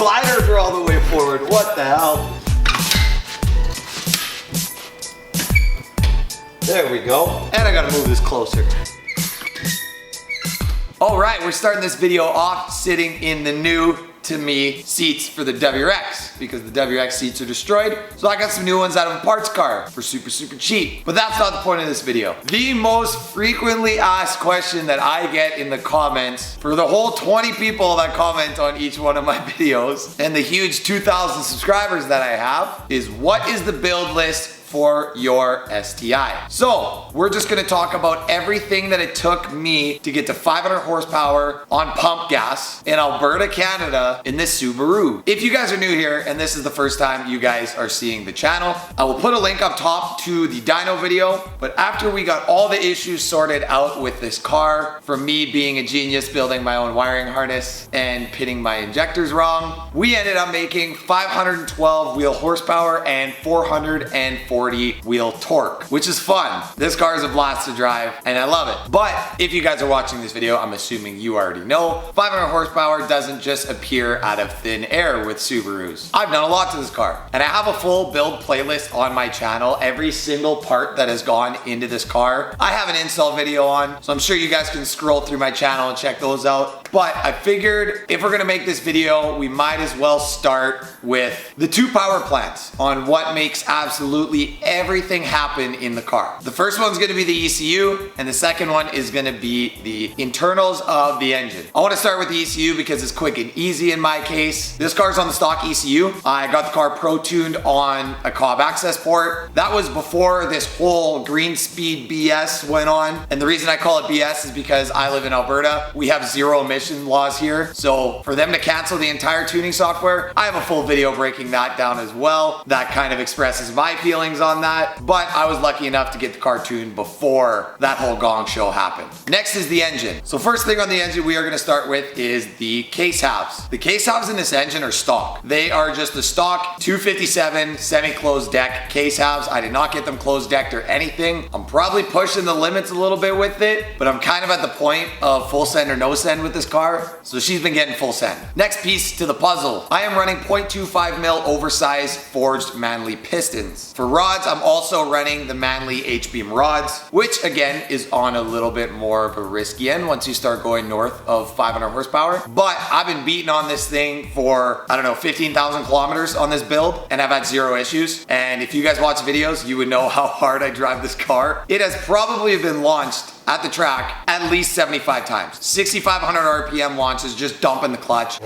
sliders are all the way forward. What the hell? There we go. And I gotta move this closer. All right, we're starting this video off sitting in the new, to me, seats for the WRX because the WRX seats are destroyed. So I got some new ones out of a parts car for super cheap. But that's not the point of this video. The most frequently asked question that I get in the comments for the whole 20 people that comment on each one of my videos and the huge 2,000 subscribers that I have is, what is the build list for your STI? So we're just gonna talk about everything that it took me to get to 500 horsepower on pump gas in Alberta, Canada in this Subaru. If you guys are new here and this is the first time you guys are seeing the channel, I will put a link up top to the dyno video. But after we got all the issues sorted out with this car, from me being a genius building my own wiring harness and pitting my injectors wrong, we ended up making 512 wheel horsepower and 440 wheel torque, which is fun. This car is a blast to drive and I love it. But if you guys are watching this video, I'm assuming you already know 500 horsepower doesn't just appear out of thin air with Subarus. I've done a lot to this car and I have a full build playlist on my channel. Every single part that has gone into this car, I have an install video on, so I'm sure you guys can scroll through my channel and check those out. But I figured if we're gonna make this video, we might as well start with the two power plants on what makes absolutely everything happen in the car. The first one's gonna be the ECU, and the second one is gonna be the internals of the engine. I wanna start with the ECU because it's quick and easy in my case. This car's on the stock ECU. I got the car pro-tuned on a Cobb access port. That was before this whole green speed BS went on. And the reason I call it BS is because I live in Alberta. We have zero emission laws here. So for them to cancel the entire tuning software, I have a full video breaking that down as well. That kind of expresses my feelings on that. But I was lucky enough to get the car tuned before that whole gong show happened. Next is the engine. So first thing on the engine we are going to start with is the case halves. The case halves in this engine are stock. They are just the stock 257 semi-closed deck case halves. I did not get them closed decked or anything. I'm probably pushing the limits a little bit with it, but I'm kind of at the point of full send or no send with this car. So she's been getting full send. Next piece to the puzzle. I am running 0.25 mil oversized forged Manley pistons. For rods, I'm also running the Manley H-beam rods, which again is on a little bit more of a risky end once you start going north of 500 horsepower. But I've been beating on this thing for, I don't know, 15,000 kilometers on this build and I've had zero issues. And if you guys watch videos, you would know how hard I drive this car. It has probably been launched at the track at least 75 times. 6,500 RPM launches, just dumping the clutch.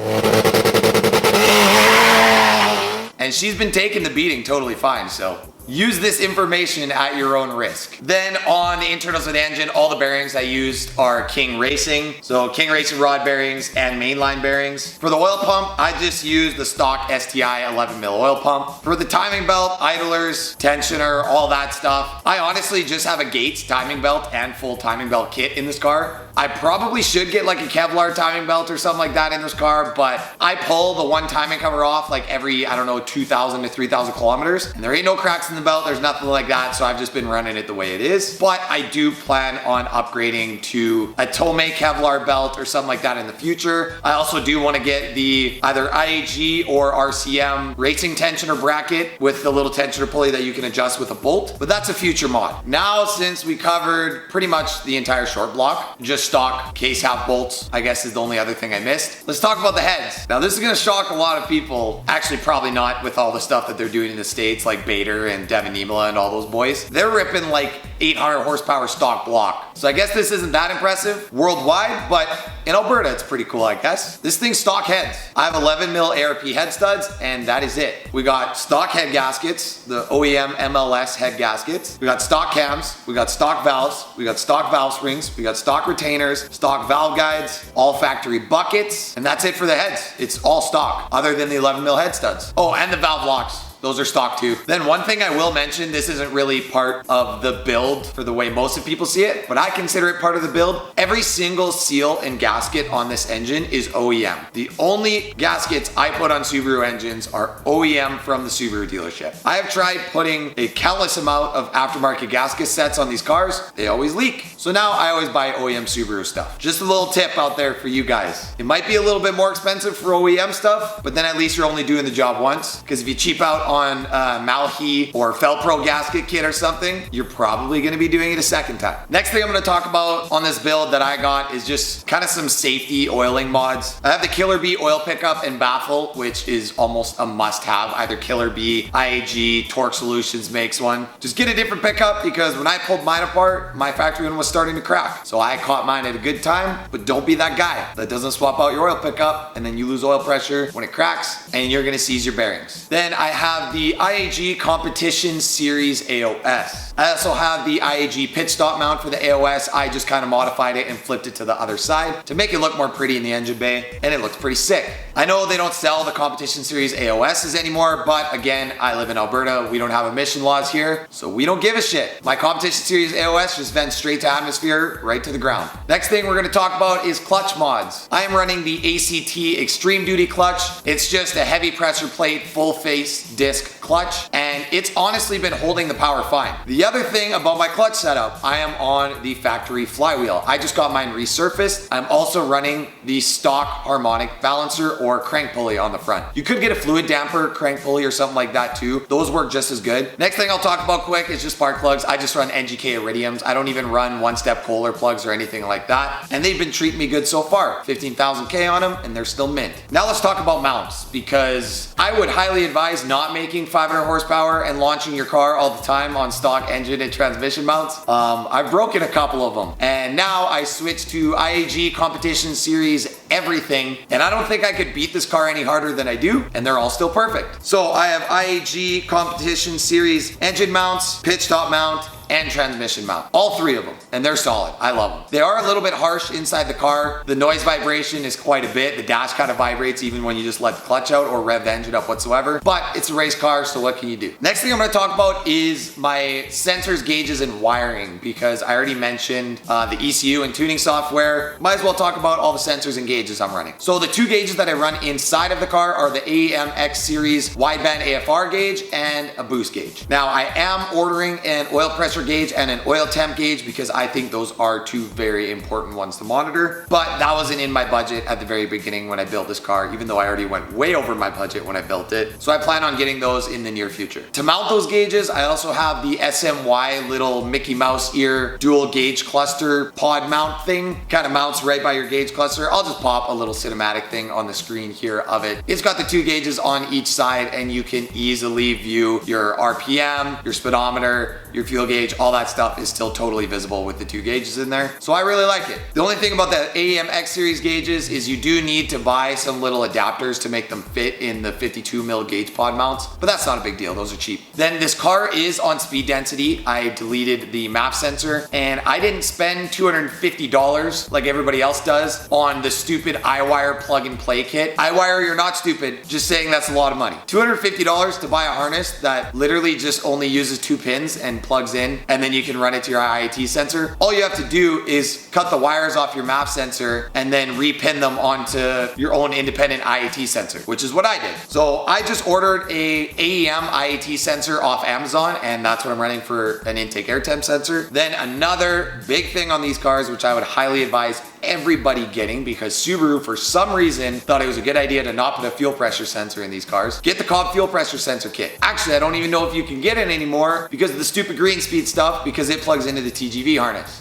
And she's been taking the beating totally fine, so use this information at your own risk. Then on the internals of the engine, all the bearings I used are King Racing. So King Racing rod bearings and mainline bearings. For the oil pump, I just used the stock STI 11 mil oil pump. For the timing belt, idlers, tensioner, all that stuff, I honestly just have a Gates timing belt and full timing belt kit in this car. I probably should get like a Kevlar timing belt or something like that in this car, but I pull the one timing cover off like every, I don't know, 2,000 to 3,000 kilometers. And there ain't no cracks in the belt, there's nothing like that, so I've just been running it the way it is. But I do plan on upgrading to a Tomei Kevlar belt or something like that in the future. I also do want to get the either IAG or RCM racing tensioner bracket with the little tensioner pulley that you can adjust with a bolt, but that's a future mod. Now, since we covered pretty much the entire short block, just stock case half bolts, I guess is the only other thing I missed. Let's talk about the heads. Now this is gonna shock a lot of people. Actually, probably not with all the stuff that they're doing in the States, like Bader and Devin Niemela and all those boys. They're ripping like 800 horsepower stock block. So I guess this isn't that impressive worldwide, but in Alberta, it's pretty cool, I guess. This thing's stock heads. I have 11 mil ARP head studs, and that is it. We got stock head gaskets, the OEM MLS head gaskets. We got stock cams, we got stock valves, we got stock valve springs, we got stock retainers, stock valve guides, all factory buckets, and that's it for the heads. It's all stock, other than the 11 mil head studs. Oh, and the valve locks. Those are stock too. Then one thing I will mention, this isn't really part of the build for the way most of people see it, but I consider it part of the build. Every single seal and gasket on this engine is OEM. The only gaskets I put on Subaru engines are OEM from the Subaru dealership. I have tried putting a countless amount of aftermarket gasket sets on these cars. They always leak. So now I always buy OEM Subaru stuff. Just a little tip out there for you guys. It might be a little bit more expensive for OEM stuff, but then at least you're only doing the job once. Because if you cheap out on Malecon or Felpro gasket kit or something, you're probably gonna be doing it a second time. Next thing I'm gonna talk about on this build that I got is just kind of some safety oiling mods. I have the Killer Bee oil pickup and baffle, which is almost a must-have. Either Killer Bee, IAG, Torque Solutions makes one. Just get a different pickup because when I pulled mine apart, my factory one was starting to crack. So I caught mine at a good time, but don't be that guy that doesn't swap out your oil pickup and then you lose oil pressure when it cracks and you're gonna seize your bearings. Then I have the IAG Competition Series AOS. I also have the IAG pit stop mount for the AOS. I just kind of modified it and flipped it to the other side to make it look more pretty in the engine bay, and it looks pretty sick. I know they don't sell the Competition Series AOSs anymore, but again, I live in Alberta. We don't have emission laws here, so we don't give a shit. My Competition Series AOS just vents straight to atmosphere, right to the ground. Next thing we're gonna talk about is clutch mods. I am running the ACT Extreme Duty clutch. It's just a heavy pressure plate, full face disc clutch, and it's honestly been holding the power fine. The other thing about my clutch setup, I am on the factory flywheel. I just got mine resurfaced. I'm also running the stock harmonic balancer or crank pulley on the front. You could get a fluid damper crank pulley or something like that too. Those work just as good. Next thing I'll talk about quick is just spark plugs. I just run NGK Iridiums. I don't even run one-step Kohler plugs or anything like that. And they've been treating me good so far. 15,000 K on them and they're still mint. Now let's talk about mounts, because I would highly advise not making 500 horsepower and launching your car all the time on stock engine and transmission mounts. I've broken a couple of them, and now I switched to IAG Competition Series everything, and I don't think I could beat this car any harder than I do, and they're all still perfect. So I have IAG Competition Series engine mounts, pitch top mount, and transmission mount. All three of them, and they're solid. I love them. They are a little bit harsh inside the car. The noise vibration is quite a bit. The dash kind of vibrates even when you just let the clutch out or rev the engine up whatsoever, but it's a race car, so what can you do? Next thing I'm gonna talk about is my sensors, gauges, and wiring, because I already mentioned the ECU and tuning software. Might as well talk about all the sensors and gauges I'm running. So the two gauges that I run inside of the car are the AMX series wideband AFR gauge and a boost gauge. Now I am ordering an oil pressure gauge and an oil temp gauge because I think those are two very important ones to monitor, but that wasn't in my budget at the very beginning when I built this car, even though I already went way over my budget when I built it. So I plan on getting those in the near future. To mount those gauges, I also have the SMY little Mickey Mouse ear dual gauge cluster pod mount thing. Kind of mounts right by your gauge cluster. I'll just pop a little cinematic thing on the screen here of it. It's got the two gauges on each side, and you can easily view your RPM, your speedometer, your fuel gauge, all that stuff is still totally visible with the two gauges in there. So I really like it. The only thing about the AMX series gauges is you do need to buy some little adapters to make them fit in the 52 mil gauge pod mounts, but that's not a big deal. Those are cheap. Then this car is on speed density. I deleted the map sensor, and I didn't spend $250 like everybody else does on the stupid iWire plug and play kit. iWire, you're not stupid. Just saying that's a lot of money. $250 to buy a harness that literally just only uses 2 pins and plugs in, and then you can run it to your IIT sensor. All you have to do is cut the wires off your map sensor and then repin them onto your own independent IAT sensor, which is what I did. So I just ordered a AEM IAT sensor off Amazon, and that's what I'm running for an intake air temp sensor. Then another big thing on these cars, which I would highly advise everybody getting, because Subaru for some reason thought it was a good idea to not put a fuel pressure sensor in these cars. Get the Cobb fuel pressure sensor kit. Actually, I don't even know if you can get it anymore because of the stupid green speed stuff, because it plugs into the TGV harness.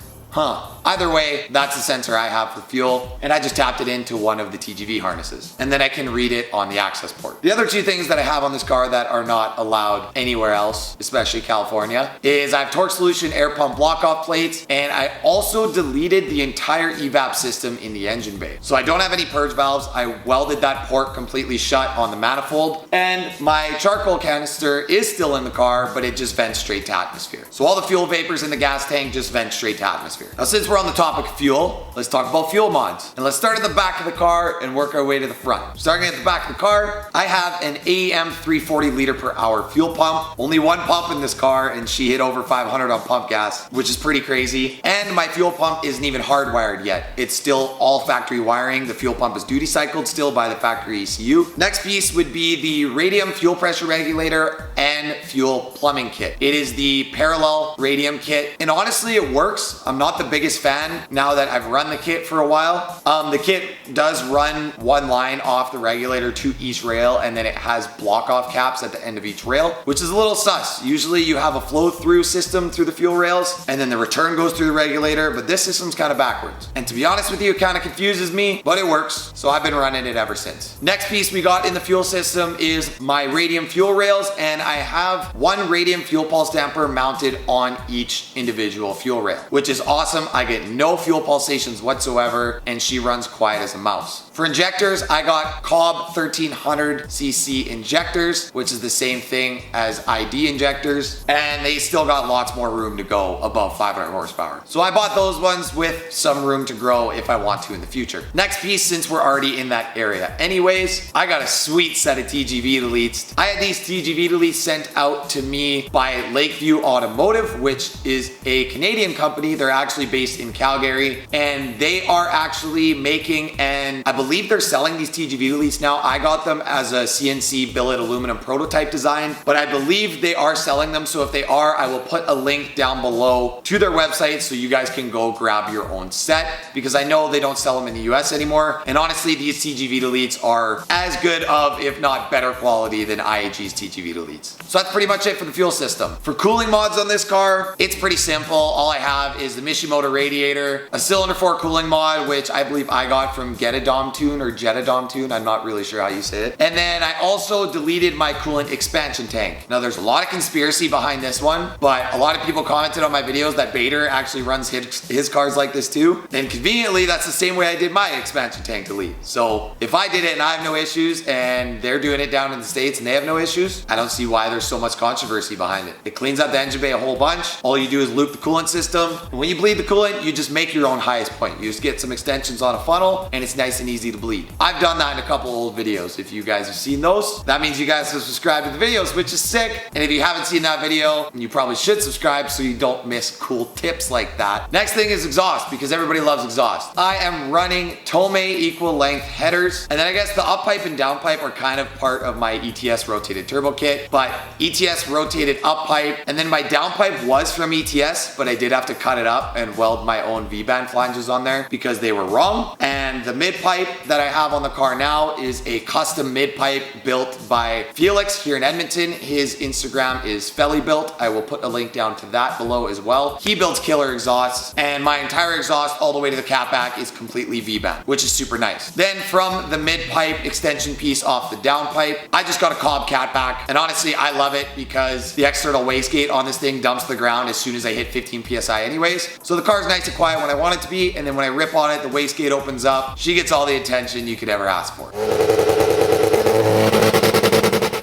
Either way, that's the sensor I have for fuel, and I just tapped it into one of the TGV harnesses, and then I can read it on the access port. The other two things that I have on this car that are not allowed anywhere else, especially California, is I have Torque Solution air pump block-off plates, and I also deleted the entire evap system in the engine bay. So I don't have any purge valves. I welded that port completely shut on the manifold, and my charcoal canister is still in the car, but it just vents straight to atmosphere. So all the fuel vapors in the gas tank just vent straight to atmosphere. Now, since we're we're on the topic of fuel, let's talk about fuel mods. And let's start at the back of the car and work our way to the front. Starting at the back of the car, I have an AEM 340 liter per hour fuel pump. Only one pump in this car, and she hit over 500 on pump gas, which is pretty crazy. And my fuel pump isn't even hardwired yet. It's still all factory wiring. The fuel pump is duty cycled still by the factory ECU. Next piece would be the radium fuel pressure regulator and fuel plumbing kit. It is the parallel radium kit, and honestly it works. I'm not the biggest fan now that I've run the kit for a while. The kit does run one line off the regulator to each rail, and then it has block off caps at the end of each rail, which is a little sus. Usually you have a flow through system through the fuel rails, and then the return goes through the regulator, but this system's kind of backwards. And to be honest with you, it kind of confuses me, but it works. So I've been running it ever since. Next piece we got in the fuel system is my radium fuel rails, and I have one radium fuel pulse damper mounted on each individual fuel rail, which is awesome. I get no fuel pulsations whatsoever, and she runs quiet as a mouse. For injectors, I got Cobb 1300cc injectors, which is the same thing as ID injectors, and they still got lots more room to go above 500 horsepower. So I bought those ones with some room to grow if I want to in the future. Next piece, since we're already in that area anyways, I got a sweet set of TGV deletes. I had these TGV deletes sent out to me by Lakeview Automotive, which is a Canadian company. They're actually based in Calgary, and they are actually making, and I believe they're selling these TGV deletes now. I got them as a CNC billet aluminum prototype design, but I believe they are selling them. So if they are, I will put a link down below to their website so you guys can go grab your own set, because I know they don't sell them in the US anymore. And honestly, these TGV deletes are as good of, if not better quality than IAG's TGV deletes. So that's pretty much it for the fuel system. For cooling mods on this car, it's pretty simple. All I have is the Mishimoto radiator, a cylinder 4 cooling mod, which I believe I got from Getadom Tune or Jetadom Tune. I'm not really sure how you say it. And then I also deleted my coolant expansion tank. Now there's a lot of conspiracy behind this one, but a lot of people commented on my videos that Bader actually runs his cars like this too. And conveniently, that's the same way I did my expansion tank delete. So if I did it and I have no issues, and they're doing it down in the States and they have no issues, I don't see why there's so much controversy behind it. It cleans up the engine bay a whole bunch. All you do is loop the coolant system. And when you bleed the coolant, you just make your own highest point. You just get some extensions on a funnel, and it's nice and easy to bleed. I've done that in a couple old videos. If you guys have seen those, that means you guys have subscribed to the videos, which is sick. And if you haven't seen that video, you probably should subscribe so you don't miss cool tips like that. Next thing is exhaust, because everybody loves exhaust. I am running Tomei equal length headers, and then I guess the up pipe and down pipe are kind of part of my ETS rotated turbo kit, but ETS rotated up pipe, and then my down pipe was from ETS, but I did have to cut it up and weld my own V-band flanges on there because they were wrong. And the mid pipe that I have on the car now is a custom mid pipe built by Felix here in Edmonton. His Instagram is FellyBuilt. I will put a link down to that below as well. He builds killer exhausts, and my entire exhaust all the way to the catback is completely V-band, which is super nice. Then from the mid pipe extension piece off the down pipe, I just got a Cobb catback, and honestly I love it because the external wastegate on this thing dumps the ground as soon as I hit 15 psi anyways. So the car is nice and quiet when I want it to be, and then when I rip on it, the wastegate opens up. She gets all the attention you could ever ask for.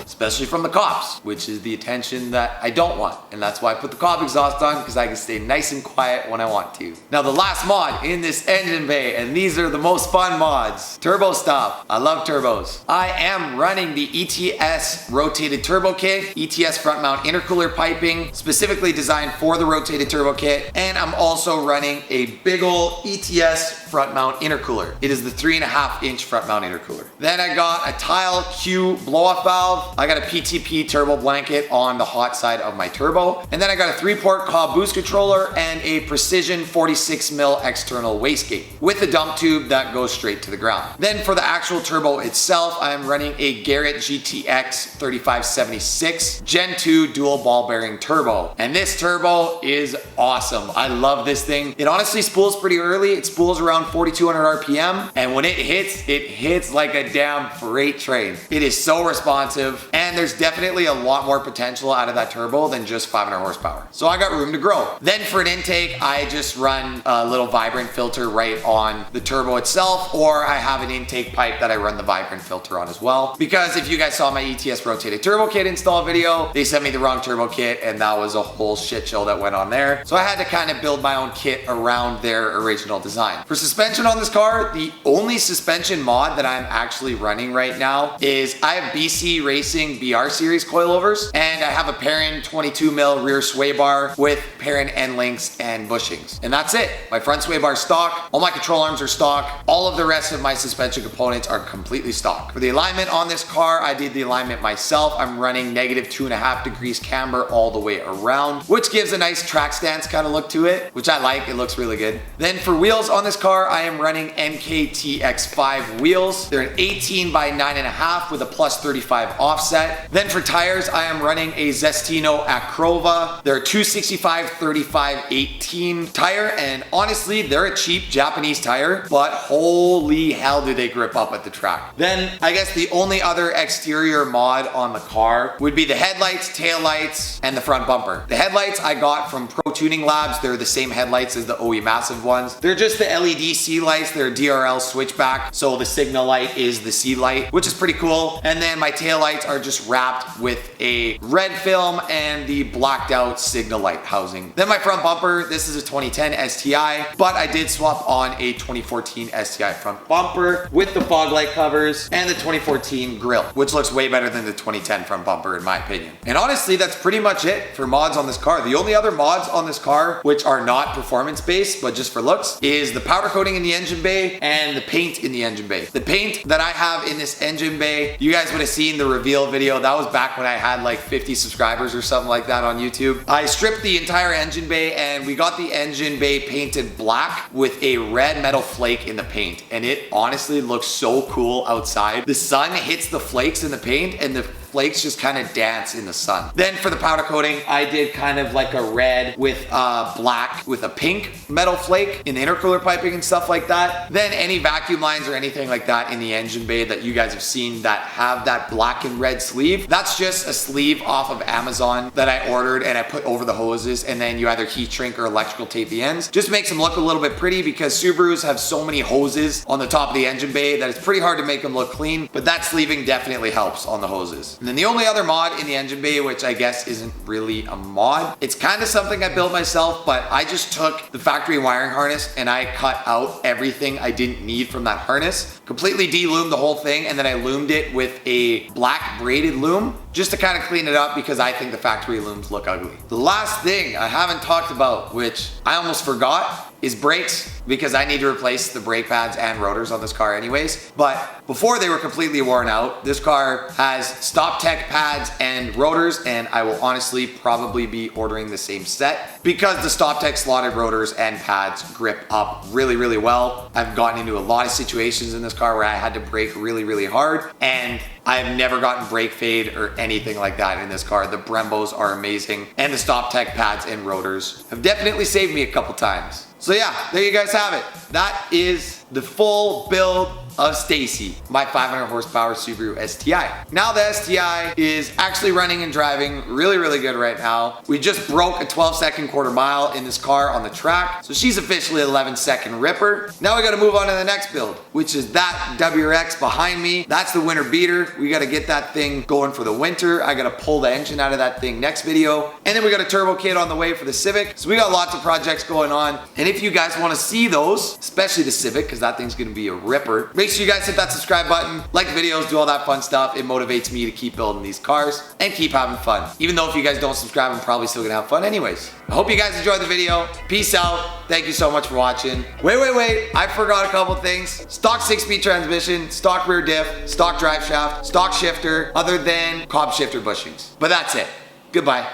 Especially from the cops, which is the attention that I don't want. And that's why I put the Cobb exhaust on, because I can stay nice and quiet when I want to. Now the last mod in this engine bay, and these are the most fun mods, turbo stuff. I love turbos. I am running the ETS rotated turbo kit, ETS front mount intercooler piping, specifically designed for the rotated turbo kit. And I'm also running a big ol' ETS front mount intercooler. It is the 3.5 inch front mount intercooler. Then I got a Tile Q blow off valve. I got a PTP turbo blanket on the hot side of my turbo. And then I got a 3-port Cobb boost controller and a precision 46mm external wastegate with a dump tube that goes straight to the ground. Then for the actual turbo itself, I'm running a Garrett GTX 3576 Gen 2 dual ball bearing turbo. And this turbo is awesome. I love this thing. It honestly spools pretty early. It spools around around 4,200 RPM. And when it hits like a damn freight train. It is so responsive, and there's definitely a lot more potential out of that turbo than just 500 horsepower. So I got room to grow. Then for an intake, I just run a little vibrant filter right on the turbo itself, or I have an intake pipe that I run the vibrant filter on as well. Because if you guys saw my ETS rotated turbo kit install video, they sent me the wrong turbo kit, and that was a whole shit show that went on there. So I had to kind of build my own kit around their original design. For suspension on this car, the only suspension mod that I'm actually running right now is I have BC Racing BR series coilovers, and I have a Perrin 22 mil rear sway bar with Perrin end links and bushings. And that's it. My front sway bar is stock, all my control arms are stock, all of the rest of my suspension components are completely stock. For the alignment on this car, I did the alignment myself. I'm running -2.5 degrees camber all the way around, which gives a nice track stance kind of look to it, which I like. It looks really good. Then for wheels on this car, I am running MKTX5 wheels. They're an 18 by 9.5 with a +35 offset. Then for tires, I am running a Zestino Acrova. They're a 265/35/18 tire, and honestly, they're a cheap Japanese tire, but holy hell do they grip up at the track. Then I guess the only other exterior mod on the car would be the headlights, taillights, and the front bumper. The headlights I got from Pro Tuning Labs. They're the same headlights as the OE Massive ones. They're just the LED C lights. They're DRL switchback, so the signal light is the C light, which is pretty cool. And then my taillights are just wrapped with a red film and the blacked out signal light housing. Then my front bumper, this is a 2010 STI, but I did swap on a 2014 STI front bumper with the fog light covers and the 2014 grille, which looks way better than the 2010 front bumper in my opinion. And honestly, that's pretty much it for mods on this car. The only other mods on this car, which are not performance based, but just for looks, is the powder coating in the engine bay and the paint in the engine bay. The paint that I have in this engine bay, you guys would have seen the reveal video. That was back when I had like 50 subscribers or something like that on YouTube. I stripped the entire engine bay, and we got the engine bay painted black with a red metal flake in the paint, and it honestly looks so cool outside. The sun hits the flakes in the paint, and the flakes just kind of dance in the sun. Then for the powder coating, I did kind of like a red with black with a pink metal flake in the intercooler piping and stuff like that. Then any vacuum lines or anything like that in the engine bay that you guys have seen that have that black and red sleeve, that's just a sleeve off of Amazon that I ordered and I put over the hoses, and then you either heat shrink or electrical tape the ends. Just makes them look a little bit pretty, because Subarus have so many hoses on the top of the engine bay that it's pretty hard to make them look clean, but that sleeving definitely helps on the hoses. And then the only other mod in the engine bay, which I guess isn't really a mod, it's kind of something I built myself, but I just took the factory wiring harness and I cut out everything I didn't need from that harness, completely de-loomed the whole thing, and then I loomed it with a black braided loom just to kind of clean it up, because I think the factory looms look ugly. The last thing I haven't talked about, which I almost forgot, is brakes, because I need to replace the brake pads and rotors on this car anyways. But before they were completely worn out, this car has Stop Tech pads and rotors, and I will honestly probably be ordering the same set, because the Stop Tech slotted rotors and pads grip up really, really well. I've gotten into a lot of situations in this car where I had to brake really, really hard, and I've never gotten brake fade or anything like that in this car. The Brembos are amazing, and the Stop Tech pads and rotors have definitely saved me a couple times. So yeah, there you guys have it. That is the full build of Stacy, my 500 horsepower Subaru STI. Now the STI is actually running and driving really, really good right now. We just broke a 12-second quarter mile in this car on the track, so she's officially an 11-second ripper. Now we gotta move on to the next build, which is that WRX behind me. That's the winter beater. We gotta get that thing going for the winter. I gotta pull the engine out of that thing next video. And then we got a turbo kit on the way for the Civic. So we got lots of projects going on. And if you guys wanna see those, especially the Civic, because that thing's gonna be a ripper, make sure you guys hit that subscribe button, like the videos, do all that fun stuff. It motivates me to keep building these cars and keep having fun. Even though if you guys don't subscribe, I'm probably still gonna have fun anyways. I hope you guys enjoyed the video. Peace out. Thank you so much for watching. Wait. I forgot a couple things. Stock 6-speed transmission, stock rear diff, stock drive shaft, stock shifter, other than cob shifter bushings. But that's it. Goodbye.